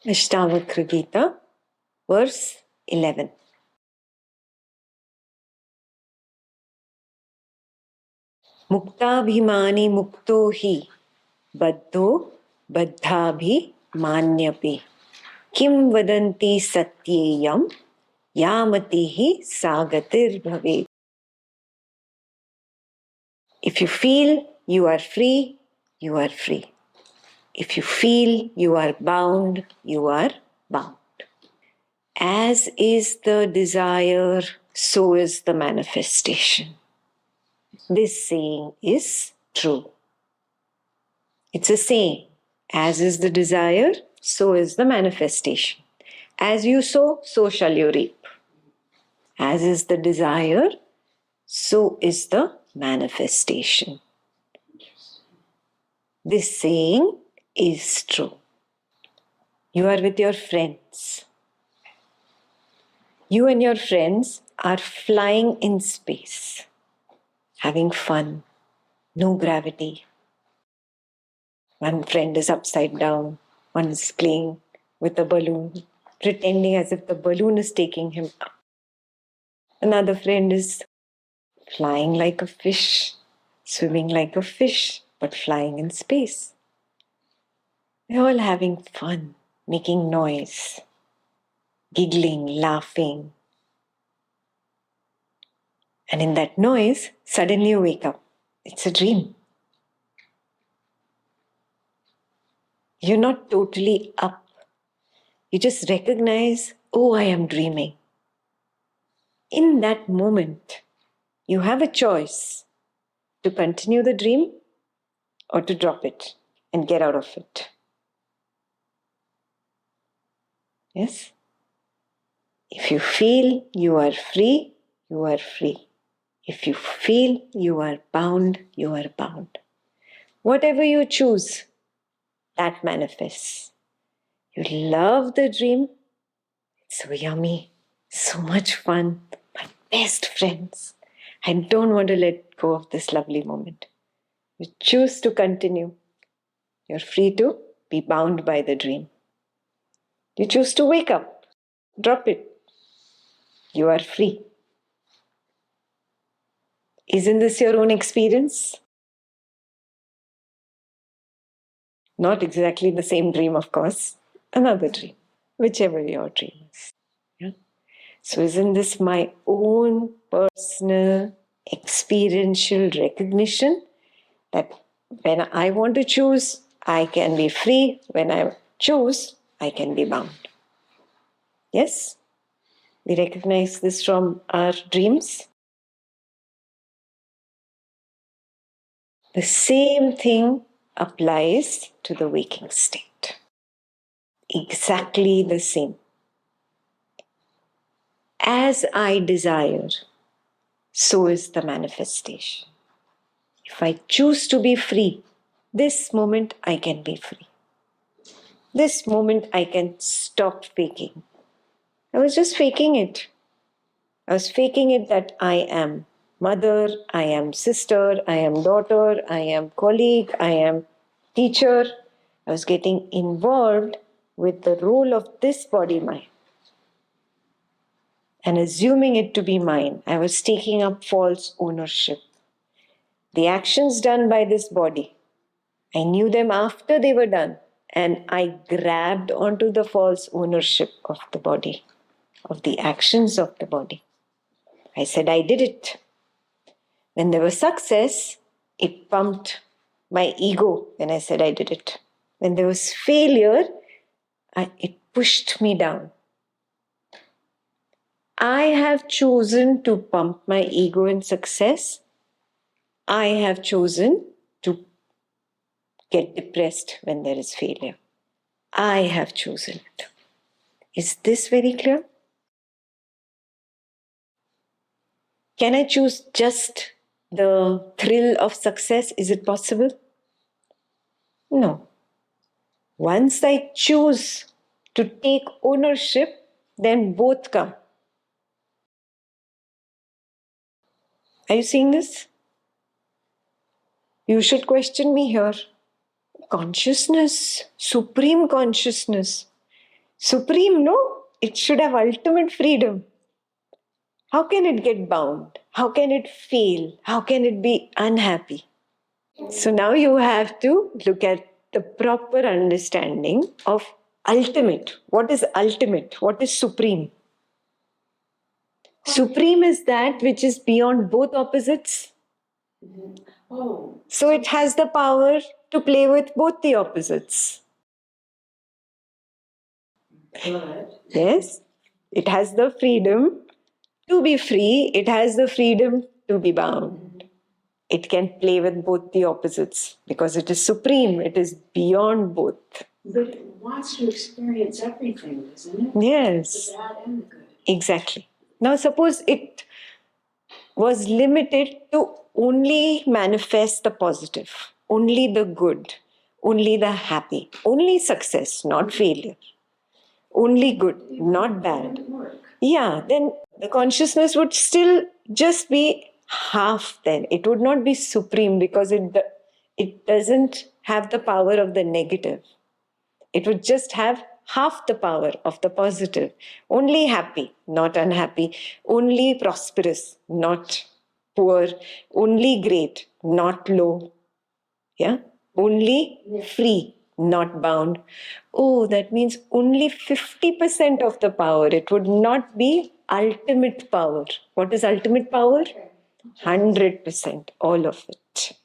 Ashtavakra verse 11. Muktabhimani mukto hi baddho baddhabhi manyapi kim vadanti satyeyam yamatihi sagatir bhavet. If you feel you are free, you are free. If you feel you are bound, you are bound. As is the desire, so is the manifestation. This saying is true. It's a saying. As is the desire, so is the manifestation. As you sow, so shall you reap. As is the desire, so is the manifestation. This saying is true. You are with your friends. You and your friends are flying in space, having fun, no gravity. One friend is upside down, one is playing with a balloon, pretending as if the balloon is taking him up. Another friend is flying like a fish, swimming like a fish, but flying in space. They're all having fun, making noise, giggling, laughing. And in that noise, suddenly you wake up. It's a dream. You're not totally up. You just recognize, oh, I am dreaming. In that moment, you have a choice to continue the dream or to drop it and get out of it. Yes? If you feel you are free, you are free. If you feel you are bound, you are bound. Whatever you choose, that manifests. You love the dream. It's so yummy, so much fun. My best friends. I don't want to let go of this lovely moment. You choose to continue. You're free to be bound by the dream. You choose to wake up. Drop it. You are free. Isn't this your own experience? Not exactly the same dream, of course. Another dream, whichever your dream is. Yeah? So isn't this my own personal experiential recognition that when I want to choose, I can be free. When I choose, I can be bound. Yes? We recognize this from our dreams. The same thing applies to the waking state. Exactly the same. As I desire, so is the manifestation. If I choose to be free, this moment I can be free. This moment I can stop faking. I was just faking it. I was faking it that I am mother, I am sister, I am daughter, I am colleague, I am teacher. I was getting involved with the role of this body mind and assuming it to be mine. I was taking up false ownership. The actions done by this body, I knew them after they were done, and I grabbed onto the false ownership of the body, of the actions of the body. I said I did it. When there was success, it pumped my ego when I said I did it. When there was failure, it pushed me down. I have chosen to pump my ego in success. I have chosen to get depressed when there is failure. I have chosen it. Is this very clear? Can I choose just the thrill of success? Is it possible? No. Once I choose to take ownership, then both come. Are you seeing this? You should question me here. Consciousness, supreme consciousness, Supreme, no? It should have ultimate freedom. How can it get bound? How can it feel? How can it be unhappy? So now you have to look at the proper understanding of ultimate. What is ultimate? What is supreme? Supreme is that which is beyond both opposites. So it has the power to play with both the opposites. Yes, it has the freedom to be free, it has the freedom to be bound. It can play with both the opposites because it is supreme, it is beyond both. But it wants to experience everything, doesn't it? Yes. The bad and the good. Exactly. Now suppose it was limited to only manifest the positive, only the good, only the happy, only success, not failure. Only good, not bad. Yeah, then the consciousness would still just be half then. It would not be supreme because it doesn't have the power of the negative. It would just have half the power of the positive. Only happy, not unhappy. Only prosperous, not poor. Only great, not low. Yeah? Only free, not bound. Oh, that means only 50% of the power. It would not be ultimate power. What is ultimate power? 100%, all of it.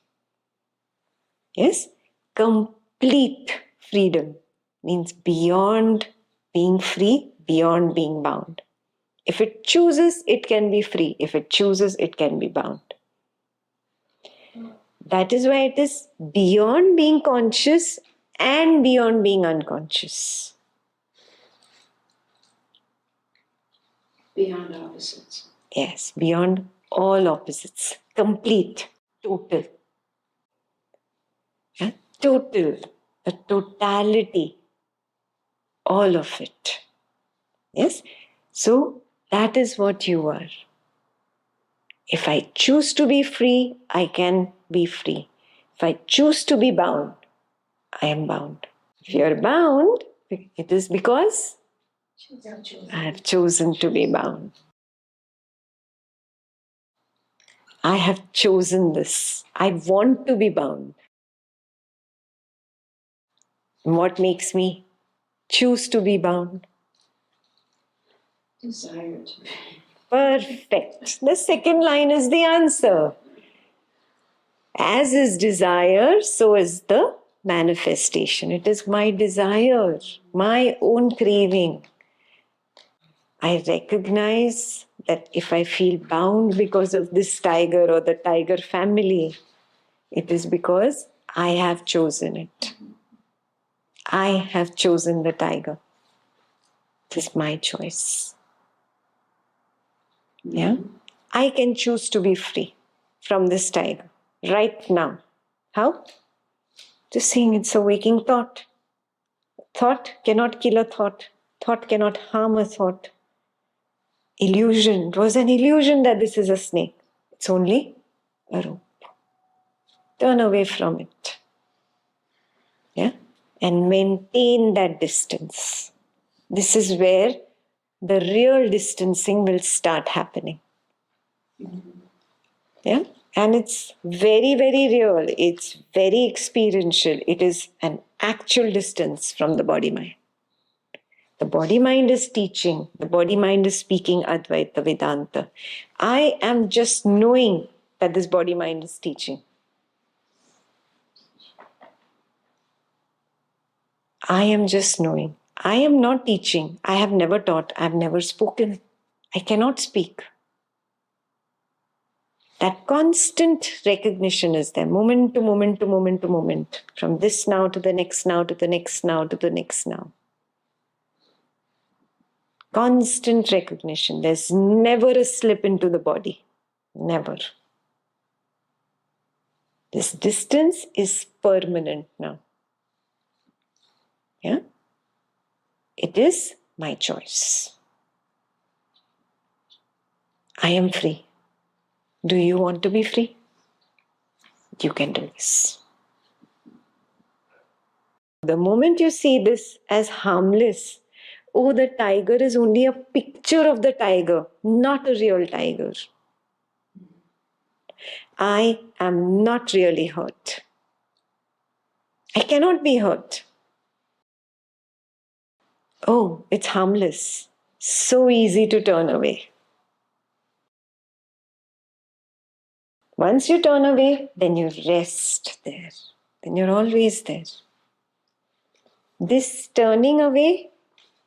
Yes? Complete freedom means beyond being free, beyond being bound. If it chooses, it can be free. If it chooses, it can be bound. That is why it is beyond being conscious and beyond being unconscious. Beyond opposites. Yes, beyond all opposites. Complete, total. Yeah? Total, the totality, all of it. Yes? So that is what you are. If I choose to be free, I can be free. If I choose to be bound, I am bound. If you are bound, it is because I have chosen to be bound. I have chosen this. I want to be bound. What makes me choose to be bound? Desire to be. Perfect. The second line is the answer. As is desire, so is the manifestation. It is my desire, my own craving. I recognize that if I feel bound because of this tiger or the tiger family, it is because I have chosen it. I have chosen the tiger. It is my choice. Yeah? I can choose to be free from this tiger right now. How? Just saying it's a waking thought. Thought cannot kill a thought. Thought cannot harm a thought. Illusion. It was an illusion that this is a snake. It's only a rope. Turn away from it. Yeah? And maintain that distance. This is where the real distancing will start happening. Yeah? And it's very, very real. It's very experiential. It is an actual distance from the body-mind. The body-mind is teaching. The body-mind is speaking Advaita Vedanta. I am just knowing that this body-mind is teaching. I am just knowing. I am not teaching. I have never taught. I have never spoken. I cannot speak. That constant recognition is there, moment to moment to moment to moment, from this now to the next now to the next now to the next now. Constant recognition. There's never a slip into the body. Never. This distance is permanent now. Yeah? It is my choice. I am free. Do you want to be free? You can do this. The moment you see this as harmless, Oh, the tiger is only a picture of the tiger, not a real tiger. I am not really hurt. I cannot be hurt. Oh, it's harmless. So easy to turn away. Once you turn away, then you rest there. Then you're always there. This turning away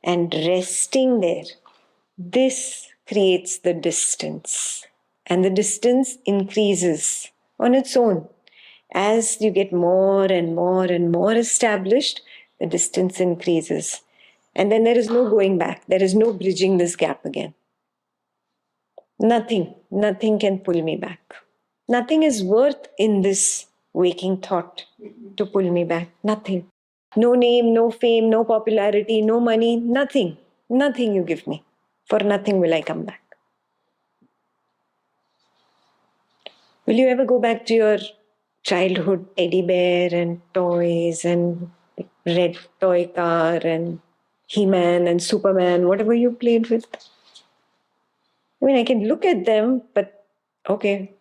and resting there, this creates the distance. And the distance increases on its own. As you get more and more and more established, the distance increases. And then there is no going back. There is no bridging this gap again. Nothing can pull me back. Nothing is worth in this waking thought to pull me back. Nothing. No name, no fame, no popularity, no money, nothing. Nothing you give me. For nothing will I come back. Will you ever go back to your childhood teddy bear and toys and red toy car and He-Man and Superman, whatever you played with? I mean, I can look at them, but okay,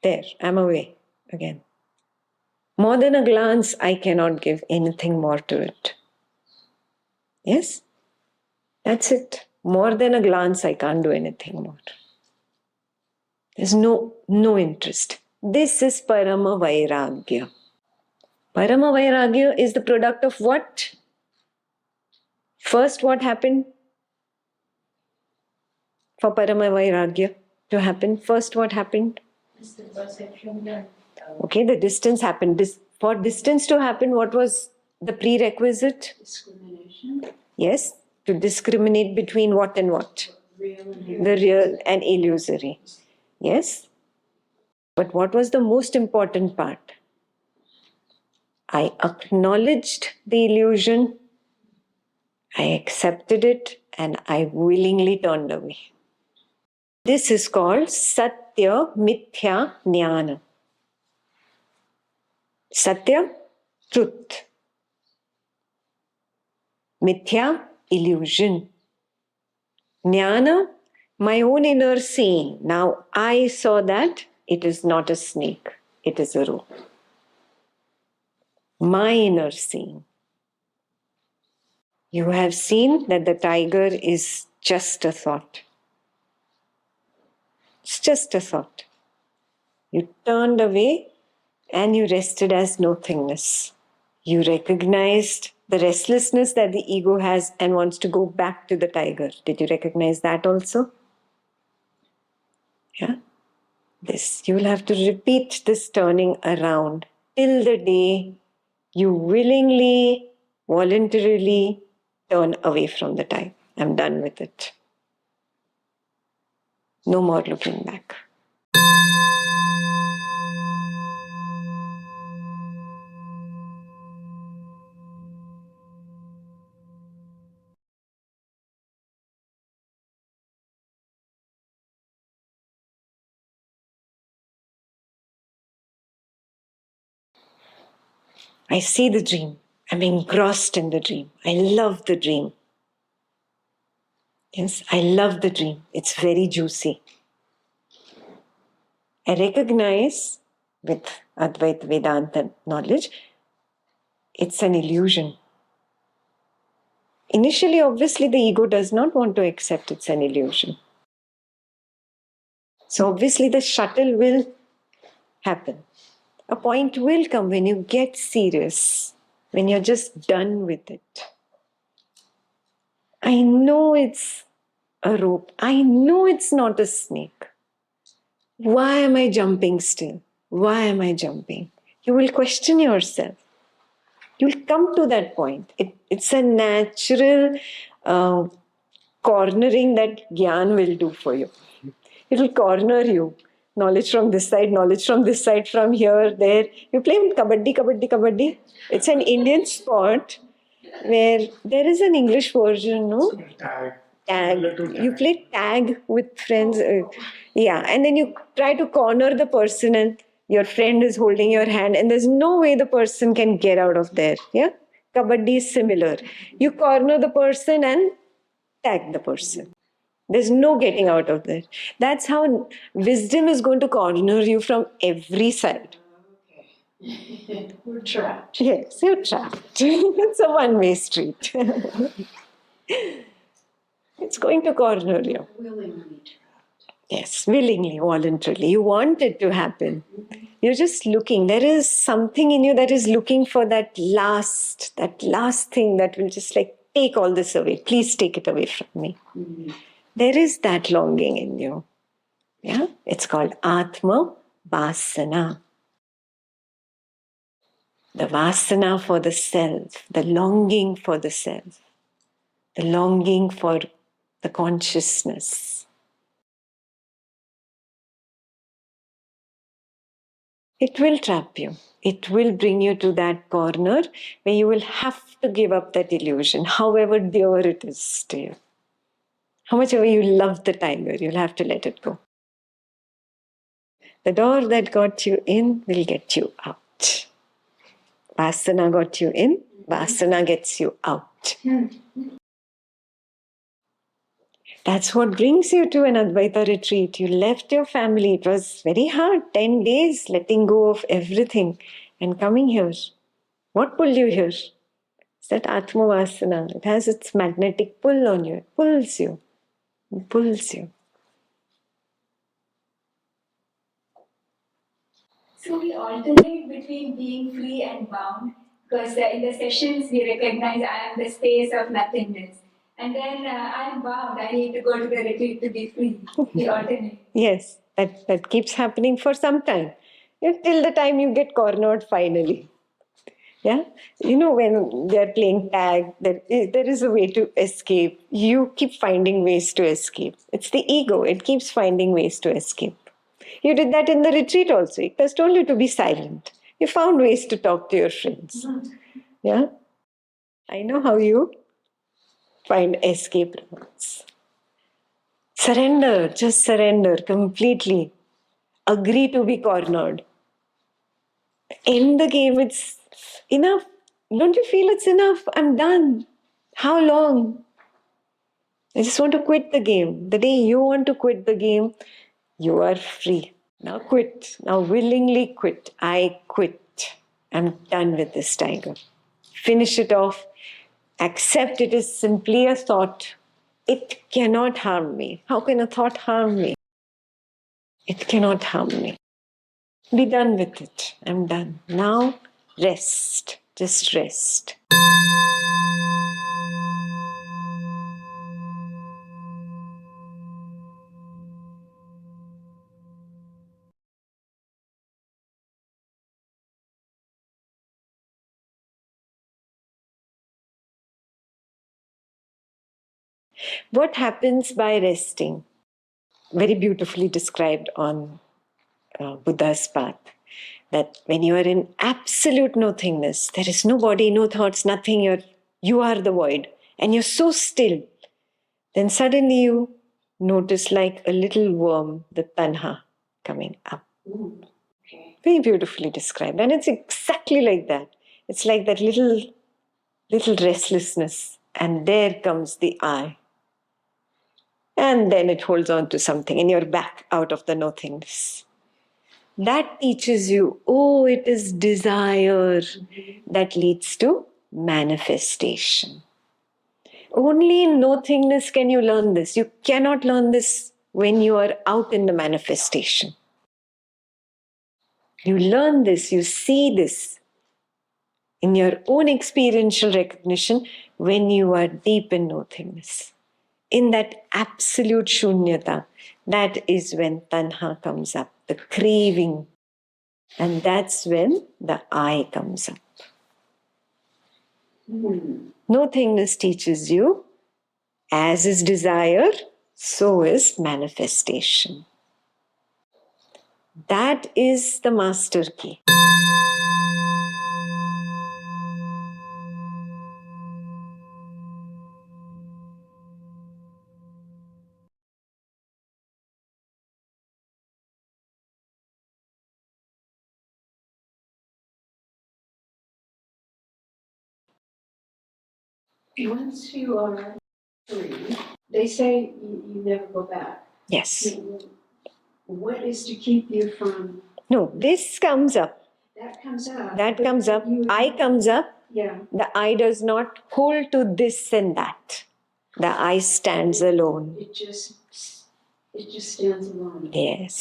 there, I'm away again. More than a glance, I cannot give anything more to it. Yes? That's it. More than a glance, I can't do anything more. There's no interest. This is Parama Vairagya. Parama Vairagya is the product of what? First, what happened? For Parama Vairagya to happen, first what happened? Okay, the distance happened. For distance to happen, what was the prerequisite? Discrimination. Yes, to discriminate between what and what? The real and illusory. Yes. But what was the most important part? I acknowledged the illusion, I accepted it, and I willingly turned away. This is called Satya Mithya Jnana. Satya, truth. Mithya, illusion. Jnana, my own inner seeing. Now I saw that it is not a snake, it is a rope. My inner seeing. You have seen that the tiger is just a thought. It's just a thought. You turned away and you rested as nothingness. You recognized the restlessness that the ego has and wants to go back to the tiger. Did you recognize that also? Yeah. This. You will have to repeat this turning around till the day you willingly, voluntarily turn away from the tiger. I'm done with it. No more looking back. I see the dream. I'm engrossed in the dream. I love the dream. Yes, I love the dream. It's very juicy. I recognize with Advaita Vedanta knowledge, it's an illusion. Initially, obviously, the ego does not want to accept it's an illusion. So obviously the shuttle will happen. A point will come when you get serious, when you're just done with it. I know it's a rope. I know it's not a snake. Why am I jumping still? Why am I jumping? You will question yourself. You'll come to that point. It's a natural cornering that Gyan will do for you. It will corner you. Knowledge from this side, from here, there. You play with kabaddi. It's an Indian sport where there is an English version, no? Tag. You play tag with friends. Yeah, and then you try to corner the person and your friend is holding your hand and there's no way the person can get out of there. Yeah? Kabaddi is similar. You corner the person and tag the person. There's no getting out of there. That's how wisdom is going to corner you from every side. Okay. We're trapped. Yes, you're trapped. It's a one-way street. It's going to corner you. Willingly trapped. Yes, willingly, voluntarily. You want it to happen. You're just looking. There is something in you that is looking for that last thing that will just like take all this away. Please take it away from me. There is that longing in you. Yeah, it's called Atma Vasana. The Vasana for the self, the longing for the self, the longing for the consciousness. It will trap you. It will bring you to that corner where you will have to give up that illusion, however dear it is to you. How much ever you love the tiger, you'll have to let it go. The door that got you in will get you out. Vasana got you in, Vasana gets you out. That's what brings you to an Advaita retreat. You left your family. It was very hard, 10 days, letting go of everything and coming here. What pulled you here? It's that Atma Vasana. It has its magnetic pull on you. It pulls you. It pulls you. So we alternate between being free and bound, because in the sessions we recognize I am the space of nothingness. And then I am bound, I need to go to the retreat to be free. We alternate. Yes, that keeps happening for some time. Till the time you get cornered finally. Yeah, you know, when they're playing tag, there is a way to escape. You keep finding ways to escape. It's the ego, it keeps finding ways to escape. You did that in the retreat also. It has told you to be silent. You found ways to talk to your friends. Yeah, I know how you find escape routes. Surrender, just surrender completely. Agree to be cornered. End the game, it's enough. Don't you feel it's enough? I'm done. How long? I just want to quit the game. The day you want to quit the game, you are free. Now quit. Now willingly quit. I quit. I'm done with this tiger. Finish it off. Accept it is simply a thought. It cannot harm me. How can a thought harm me? It cannot harm me. Be done with it. I'm done. Now rest. Just rest. What happens by resting? Very beautifully described on Buddha's path. That when you are in absolute nothingness, there is no body, no thoughts, nothing, you are the void. And you're so still. Then suddenly you notice like a little worm, the tanha, coming up. Okay. Very beautifully described. And it's exactly like that. It's like that little restlessness. And there comes the I. And then it holds on to something and you're back out of the nothingness. That teaches you, oh, it is desire that leads to manifestation. Only in nothingness can you learn this. You cannot learn this when you are out in the manifestation. You learn this, you see this in your own experiential recognition when you are deep in nothingness. In that absolute shunyata, that is when tanha comes up, the craving. And that's when the I comes up. Nothingness teaches you, as is desire, so is manifestation. That is the master key. Once you are free, they say you never go back. Yes. What is to keep you from? No, this comes up. That comes up. That comes up. I comes up. Yeah. The I does not hold to this and that. The I stands alone. It just stands alone. Yes.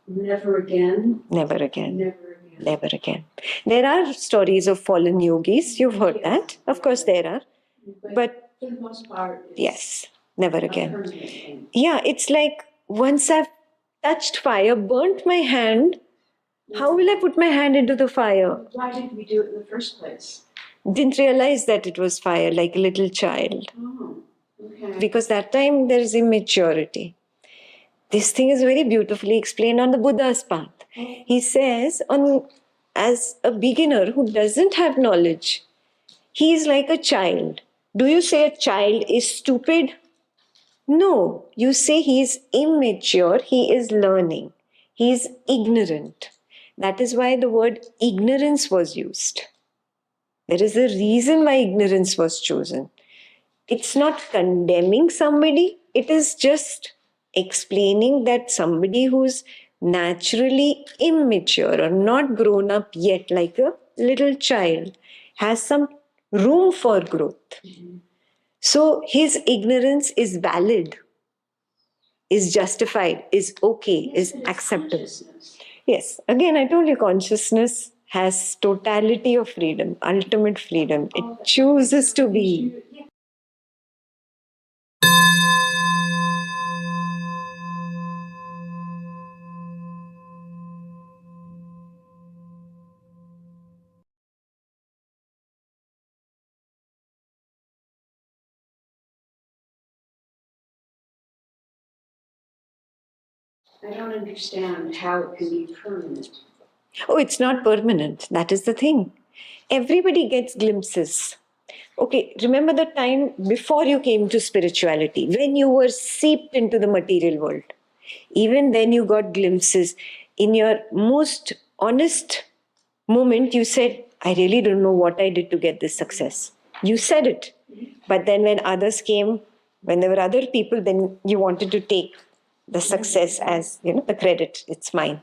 And never again. Never again. Never again. Never again. There are stories of fallen yogis. You've heard that. Of course there are. But for the most part, it's yes, never again. permanent thing. Yeah, it's like once I've touched fire, burnt my hand, how will I put my hand into the fire? Why did we do it in the first place? Didn't realize that it was fire, like a little child. Oh, okay. Because that time there is immaturity. This thing is very beautifully explained on the Buddha's path. He says, as a beginner who doesn't have knowledge, he is like a child. Do you say a child is stupid? No, you say he is immature, he is learning, he is ignorant. That is why the word ignorance was used. There is a reason why ignorance was chosen. It's not condemning somebody, it is just explaining that somebody who's naturally immature or not grown up yet like a little child has some room for growth. So his ignorance is valid, is justified, is okay, is acceptable. Yes, again I told you consciousness has totality of freedom, ultimate freedom. It chooses to be. I don't understand how it can be permanent. Oh, it's not permanent. That is the thing. Everybody gets glimpses. Okay, remember the time before you came to spirituality, when you were seeped into the material world. Even then you got glimpses. In your most honest moment, you said, I really don't know what I did to get this success. You said it. But then when others came, when there were other people, then you wanted to take the success as, the credit. It's mine.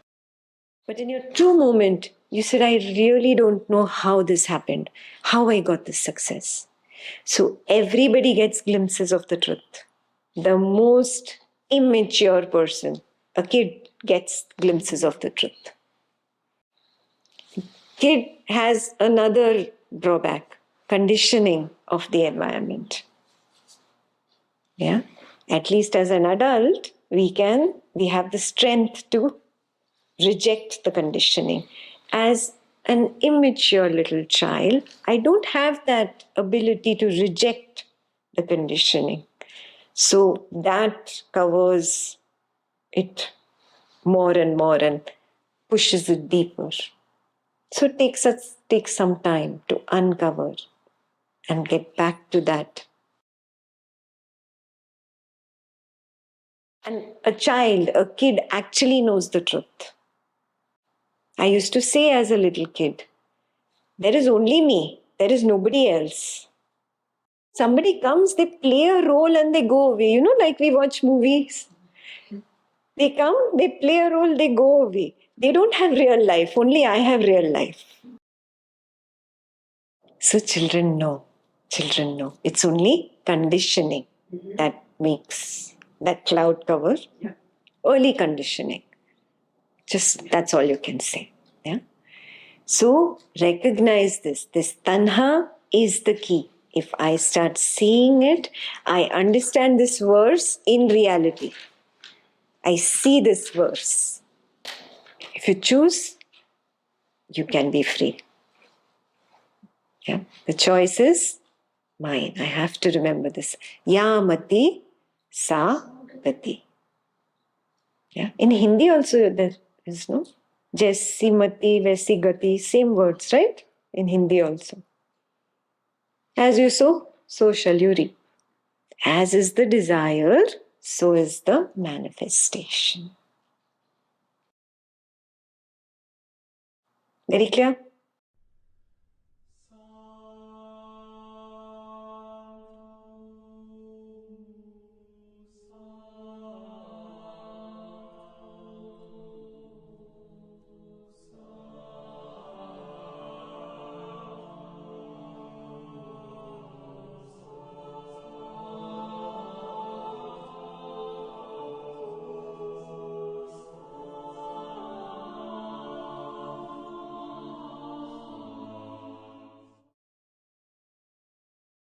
But in your true moment, you said, I really don't know how this happened, how I got this success. So everybody gets glimpses of the truth. The most immature person, a kid, gets glimpses of the truth. Kid has another drawback, conditioning of the environment. Yeah, at least as an adult, we have the strength to reject the conditioning. As an immature little child, I don't have that ability to reject the conditioning. So that covers it more and more and pushes it deeper. So it takes some time to uncover and get back to that. And a kid actually knows the truth. I used to say as a little kid, there is only me, there is nobody else. Somebody comes, they play a role and they go away. Like we watch movies. They come, they play a role, they go away. They don't have real life, only I have real life. So children know. It's only conditioning that makes that cloud cover. Yeah. Early conditioning. Just that's all you can say. Yeah. So recognize this. This tanha is the key. If I start seeing it, I understand this verse in reality. I see this verse. If you choose, you can be free. Yeah. The choice is mine. I have to remember this. Ya mati sa gati. Yeah. In Hindi also there is no Jaisi mati, vaisi gati, same words, right? In Hindi also. As you sow, so shall you reap. As is the desire, so is the manifestation. Very clear?